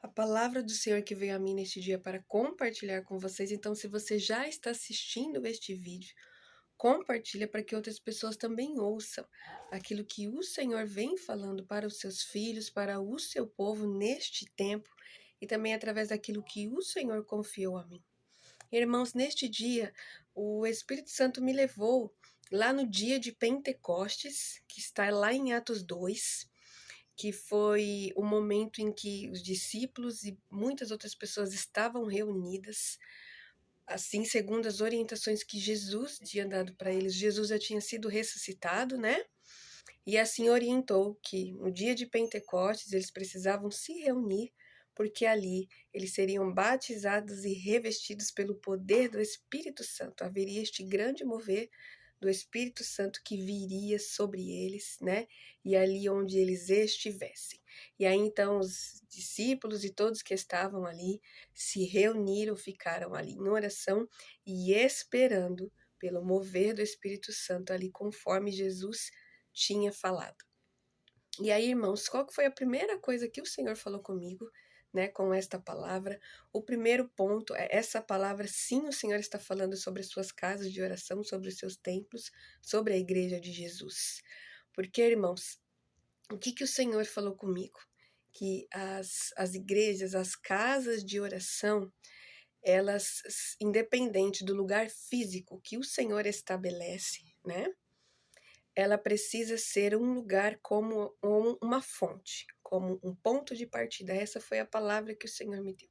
A palavra do Senhor que veio a mim neste dia para compartilhar com vocês. Então, se você já está assistindo este vídeo, compartilha para que outras pessoas também ouçam aquilo que o Senhor vem falando para os seus filhos, para o seu povo neste tempo e também através daquilo que o Senhor confiou a mim. Irmãos, neste dia, o Espírito Santo me levou lá no dia de Pentecostes, que está lá em Atos 2, que foi o momento em que os discípulos e muitas outras pessoas estavam reunidas, assim, segundo as orientações que Jesus tinha dado para eles. Jesus já tinha sido ressuscitado, né? E assim orientou que no dia de Pentecostes eles precisavam se reunir, porque ali eles seriam batizados e revestidos pelo poder do Espírito Santo. Haveria este grande mover do Espírito Santo que viria sobre eles, né? E ali onde eles estivessem. E aí então os discípulos e todos que estavam ali se reuniram, ficaram ali em oração e esperando pelo mover do Espírito Santo ali conforme Jesus tinha falado. E aí, irmãos, qual que foi a primeira coisa que o Senhor falou comigo, né, com esta palavra? O primeiro ponto é essa palavra, sim, o Senhor está falando sobre as suas casas de oração, sobre os seus templos, sobre a igreja de Jesus. Porque, irmãos, o que que o Senhor falou comigo? Que as igrejas, as casas de oração, elas, independente do lugar físico que o Senhor estabelece, né? Ela precisa ser um lugar como uma fonte, como um ponto de partida. Essa foi a palavra que o Senhor me deu.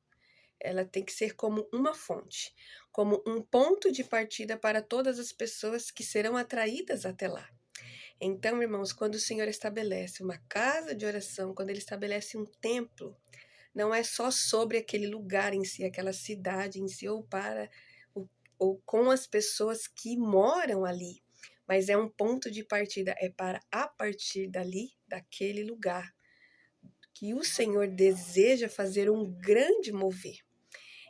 Ela tem que ser como uma fonte, como um ponto de partida para todas as pessoas que serão atraídas até lá. Então, irmãos, quando o Senhor estabelece uma casa de oração, quando Ele estabelece um templo, não é só sobre aquele lugar em si, aquela cidade em si, ou para ou com as pessoas que moram ali, mas é um ponto de partida, é para a partir dali, daquele lugar, que o Senhor deseja fazer um grande mover.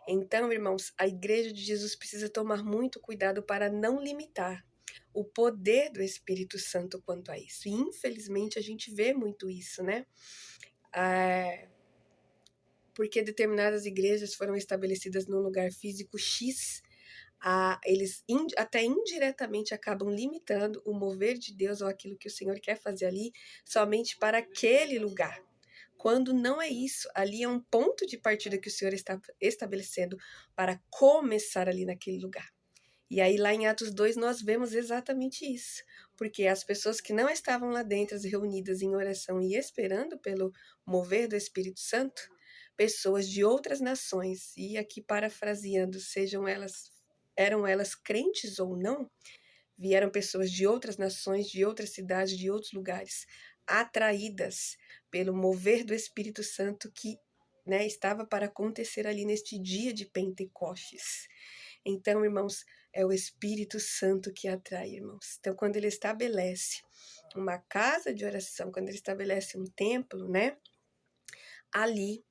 Então, irmãos, a igreja de Jesus precisa tomar muito cuidado para não limitar o poder do Espírito Santo quanto a isso. E, infelizmente, a gente vê muito isso, né? Porque determinadas igrejas foram estabelecidas num lugar físico X, eles até indiretamente acabam limitando o mover de Deus ou aquilo que o Senhor quer fazer ali somente para aquele lugar. Quando não é isso, ali é um ponto de partida que o Senhor está estabelecendo para começar ali naquele lugar. E aí, lá em Atos 2, nós vemos exatamente isso. Porque as pessoas que não estavam lá dentro, reunidas em oração e esperando pelo mover do Espírito Santo, pessoas de outras nações, e aqui parafraseando, eram elas crentes ou não, vieram pessoas de outras nações, de outras cidades, de outros lugares, atraídas pelo mover do Espírito Santo que, né, estava para acontecer ali neste dia de Pentecostes. Então, irmãos, é o Espírito Santo que atrai, irmãos. Então, quando ele estabelece uma casa de oração, quando ele estabelece um templo, né, ali,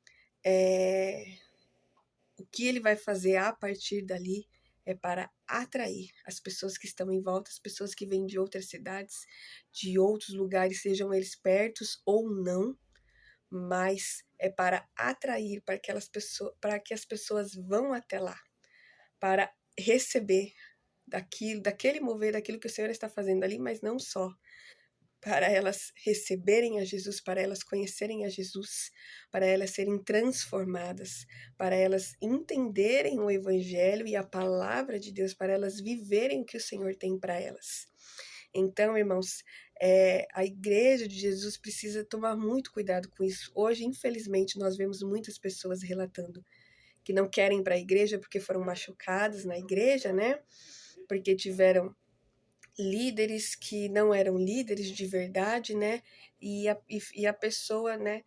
o que ele vai fazer a partir dali é para atrair as pessoas que estão em volta, as pessoas que vêm de outras cidades, de outros lugares, sejam eles pertos ou não, mas é para atrair para que as pessoas vão até lá, para receber daquele mover, daquilo que o Senhor está fazendo ali, mas não só, para elas receberem a Jesus, para elas conhecerem a Jesus, para elas serem transformadas, para elas entenderem o Evangelho e a palavra de Deus, para elas viverem o que o Senhor tem para elas. Então, irmãos, a igreja de Jesus precisa tomar muito cuidado com isso. Hoje, infelizmente, nós vemos muitas pessoas relatando que não querem ir para a igreja porque foram machucadas na igreja, né? Porque tiveram líderes que não eram líderes de verdade, né? E a pessoa, né,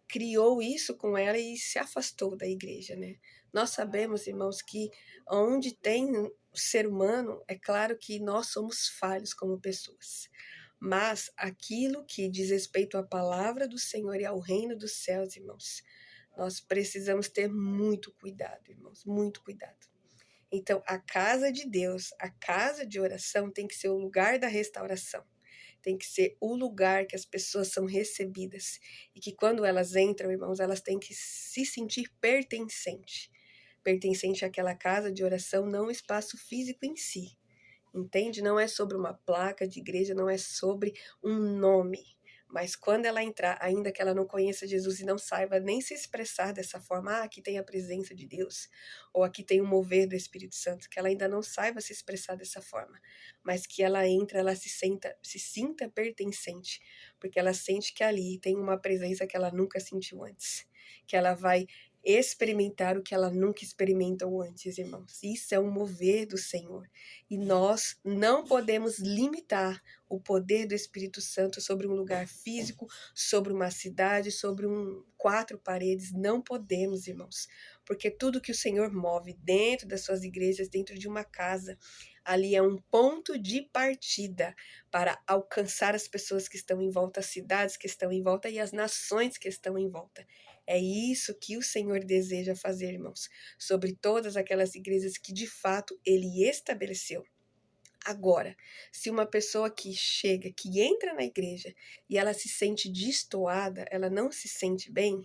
criou isso com ela e se afastou da igreja, né? Nós sabemos, irmãos, que onde tem o ser humano, é claro que nós somos falhos como pessoas. Mas aquilo que diz respeito à palavra do Senhor e ao reino dos céus, irmãos, nós precisamos ter muito cuidado, irmãos, muito cuidado. Então, a casa de Deus, a casa de oração tem que ser o lugar da restauração. tem que ser o lugar que as pessoas são recebidas. E que quando elas entram, irmãos, elas têm que se sentir pertencente. Pertencente àquela casa de oração, não o espaço físico em si. Entende? Não é sobre uma placa de igreja, não é sobre um nome. Mas quando ela entrar, ainda que ela não conheça Jesus e não saiba nem se expressar dessa forma, aqui tem a presença de Deus, ou aqui tem o mover do Espírito Santo, que ela ainda não saiba se expressar dessa forma, mas que ela entra, ela se sinta pertencente, porque ela sente que ali tem uma presença que ela nunca sentiu antes, que ela vai experimentar o que ela nunca experimentou antes, irmãos. Isso é um mover do Senhor. E nós não podemos limitar o poder do Espírito Santo sobre um lugar físico, sobre uma cidade, sobre quatro paredes. Não podemos, irmãos. Porque tudo que o Senhor move dentro das suas igrejas, dentro de uma casa, ali é um ponto de partida para alcançar as pessoas que estão em volta, as cidades que estão em volta e as nações que estão em volta. É isso que o Senhor deseja fazer, irmãos, sobre todas aquelas igrejas que de fato ele estabeleceu. Agora, se uma pessoa que chega, que entra na igreja e ela se sente destoada, ela não se sente bem,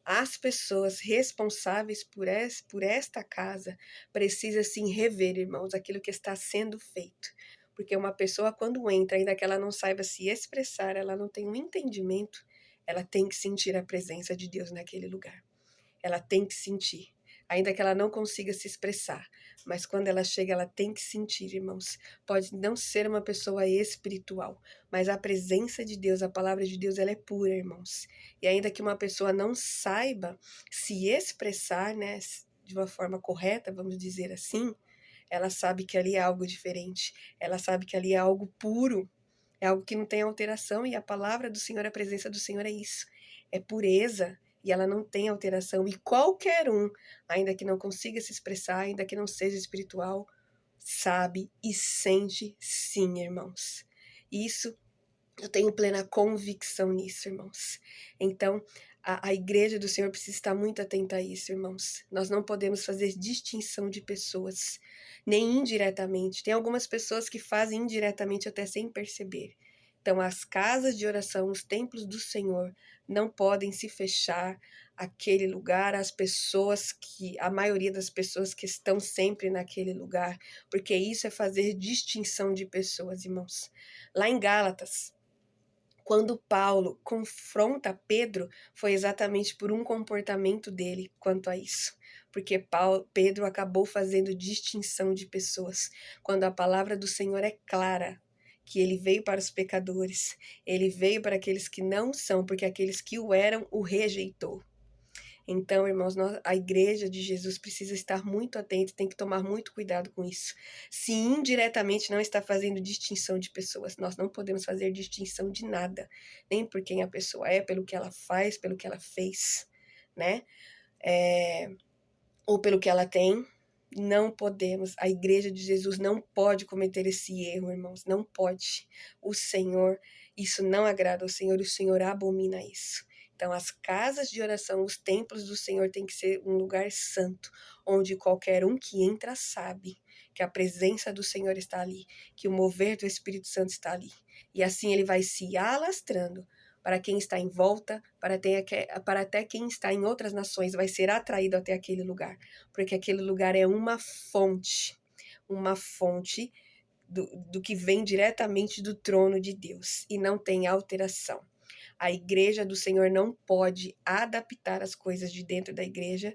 as pessoas responsáveis por esta casa precisam sim rever, irmãos, aquilo que está sendo feito. Porque uma pessoa, quando entra, ainda que ela não saiba se expressar, ela não tem um entendimento, ela tem que sentir a presença de Deus naquele lugar. Ela tem que sentir, ainda que ela não consiga se expressar, mas quando ela chega, ela tem que sentir, irmãos. Pode não ser uma pessoa espiritual, mas a presença de Deus, a palavra de Deus, ela é pura, irmãos. E ainda que uma pessoa não saiba se expressar, né, de uma forma correta, vamos dizer assim, ela sabe que ali é algo diferente, ela sabe que ali é algo puro, é algo que não tem alteração, e a palavra do Senhor, a presença do Senhor é isso, é pureza, e ela não tem alteração. E qualquer um, ainda que não consiga se expressar, ainda que não seja espiritual, sabe e sente sim, irmãos. Isso eu tenho plena convicção nisso, irmãos. Então, a igreja do Senhor precisa estar muito atenta a isso, irmãos. Nós não podemos fazer distinção de pessoas, nem indiretamente. Tem algumas pessoas que fazem indiretamente até sem perceber. Então, as casas de oração, os templos do Senhor, não podem se fechar aquele lugar às pessoas a maioria das pessoas que estão sempre naquele lugar, porque isso é fazer distinção de pessoas, irmãos. Lá em Gálatas, quando Paulo confronta Pedro, foi exatamente por um comportamento dele quanto a isso. Porque Pedro acabou fazendo distinção de pessoas. Quando a palavra do Senhor é clara, que ele veio para os pecadores, ele veio para aqueles que não são, porque aqueles que o eram o rejeitou. Então, irmãos, a igreja de Jesus precisa estar muito atenta, tem que tomar muito cuidado com isso. Se indiretamente não está fazendo distinção de pessoas, nós não podemos fazer distinção de nada, nem por quem a pessoa é, pelo que ela faz, pelo que ela fez, né? Ou pelo que ela tem. Não podemos, a igreja de Jesus não pode cometer esse erro, irmãos, não pode. O Senhor, isso não agrada ao Senhor, o Senhor abomina isso. Então, as casas de oração, os templos do Senhor tem que ser um lugar santo, onde qualquer um que entra sabe que a presença do Senhor está ali, que o mover do Espírito Santo está ali. E assim ele vai se alastrando para quem está em volta, para até quem está em outras nações vai ser atraído até aquele lugar, porque aquele lugar é uma fonte do que vem diretamente do trono de Deus e não tem alteração. A igreja do Senhor não pode adaptar as coisas de dentro da igreja,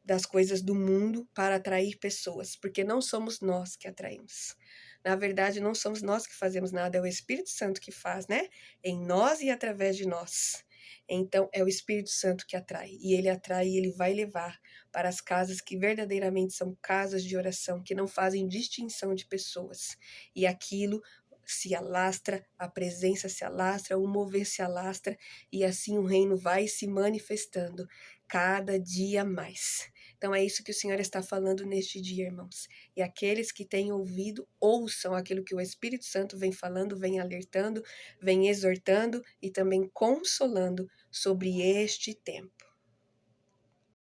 das coisas do mundo, para atrair pessoas, porque não somos nós que atraímos. Na verdade, não somos nós que fazemos nada, é o Espírito Santo que faz, né? Em nós e através de nós. Então, é o Espírito Santo que atrai. E ele vai levar para as casas que verdadeiramente são casas de oração, que não fazem distinção de pessoas. E aquilo se alastra, a presença se alastra, o mover se alastra, e assim o reino vai se manifestando cada dia mais. Então é isso que o Senhor está falando neste dia, irmãos. E aqueles que têm ouvido, ouçam aquilo que o Espírito Santo vem falando, vem alertando, vem exortando e também consolando sobre este tempo.